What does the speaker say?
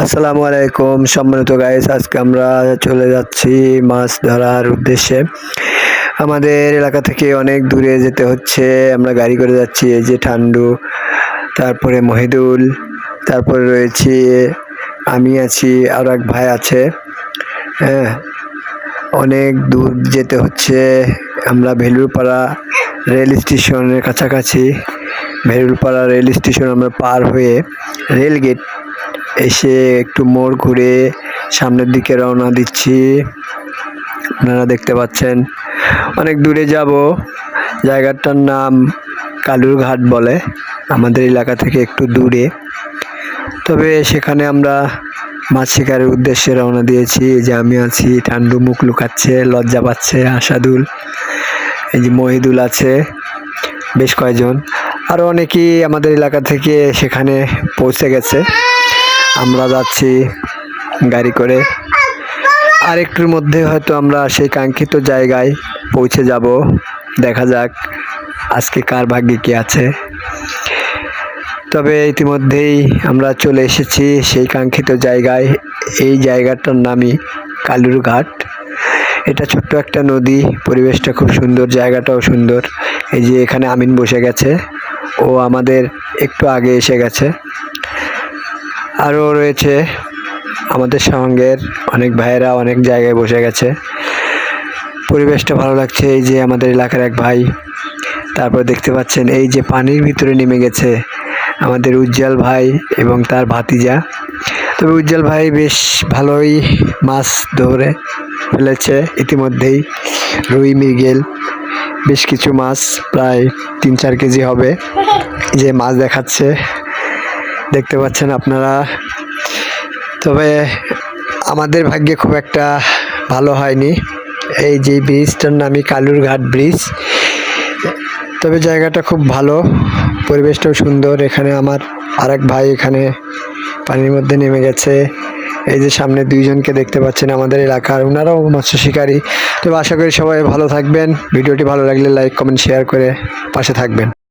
আসসালামু আলাইকুম সম্মানিত গাইস, আজকে আমরা চলে যাচ্ছি মাছ ধরার উদ্দেশ্যে। আমাদের এলাকা থেকে অনেক দূরে যেতে হচ্ছে। আমরা গাড়ি করে যাচ্ছি। এই যে ঠান্ডু, তারপরে মহিদুল, তারপরে রয়েছে আমি আছি, আর এক ভাই আছে। হ্যাঁ, অনেক দূর যেতে হচ্ছে। আমরা ভেলুরপাড়া রেল স্টেশনের কাছাকাছি। ভেলুরপাড়া রেল স্টেশন আমরা পার হয়ে রেল গেট এসে একটু মোড় ঘুরে সামনের দিকে রওনা দিচ্ছি। আপনারা দেখতে পাচ্ছেন অনেক দূরে যাব। জায়গাটার নাম কালুরঘাট বলে, আমাদের এলাকা থেকে একটু দূরে। তবে সেখানে আমরা মাছ শিকারের উদ্দেশ্যে রওনা দিয়েছি। এই যে আমি আছি, ঠান্ডু মুখ লুকাচ্ছে, লজ্জা পাচ্ছে, আশাদুল, এই যে মহিদুল আছে, বেশ কয়েকজন। আরও অনেকেই আমাদের এলাকা থেকে সেখানে পৌঁছে গেছে। আমরা যাচ্ছি গাড়ি করে। আর একটুর মধ্যে হয়তো আমরা সেই কাঙ্ক্ষিত জায়গায় পৌঁছে যাব। দেখা যাক আজকে কার ভাগ্যে কি আছে। তবে ইতিমধ্যেই আমরা চলে এসেছি সেই কাঙ্ক্ষিত জায়গায়। এই জায়গাটার নামই কালুরঘাট। এটা ছোট্ট একটা নদী, পরিবেশটা খুব সুন্দর, জায়গাটাও সুন্দর। এই যে এখানে আমিন বসে গেছে, ও আমাদের একটু আগে এসে গেছে। আরও রয়েছে আমাদের সঙ্গের অনেক ভাইয়েরা অনেক জায়গায় বসে গেছে। পরিবেশটা ভালো লাগছে। এই যে আমাদের এলাকার এক ভাই, তারপর দেখতে পাচ্ছেন এই যে পানির ভিতরে নেমে গেছে আমাদের উজ্জ্বল ভাই এবং তার ভাতিজা। তবে উজ্জ্বল ভাই বেশ ভালোই মাছ ধরে ফেলেছে ইতিমধ্যেই। রুই, মৃগেল, বেশ কিছু মাছ, প্রায় 3-4 কেজি হবে। যে মাছ দেখাচ্ছে, দেখতে পাচ্ছেন আপনারা। তবে আমাদের ভাগ্যে খুব একটা ভালো হয়নি। এই যে ব্রিজটার নামই কালুরঘাট ব্রিজ। তবে জায়গাটা খুব ভালো, পরিবেশটাও সুন্দর। এখানে আমার আরেক ভাই এখানে পানির মধ্যে নেমে গেছে। এই যে সামনে 2জনকে দেখতে পাচ্ছেন আমাদের এলাকার, ওনারাও মৎস্য শিকারী। তবে আশা করি সবাই ভালো থাকবেন। ভিডিওটি ভালো লাগলে লাইক, কমেন্ট, শেয়ার করে পাশে থাকবেন।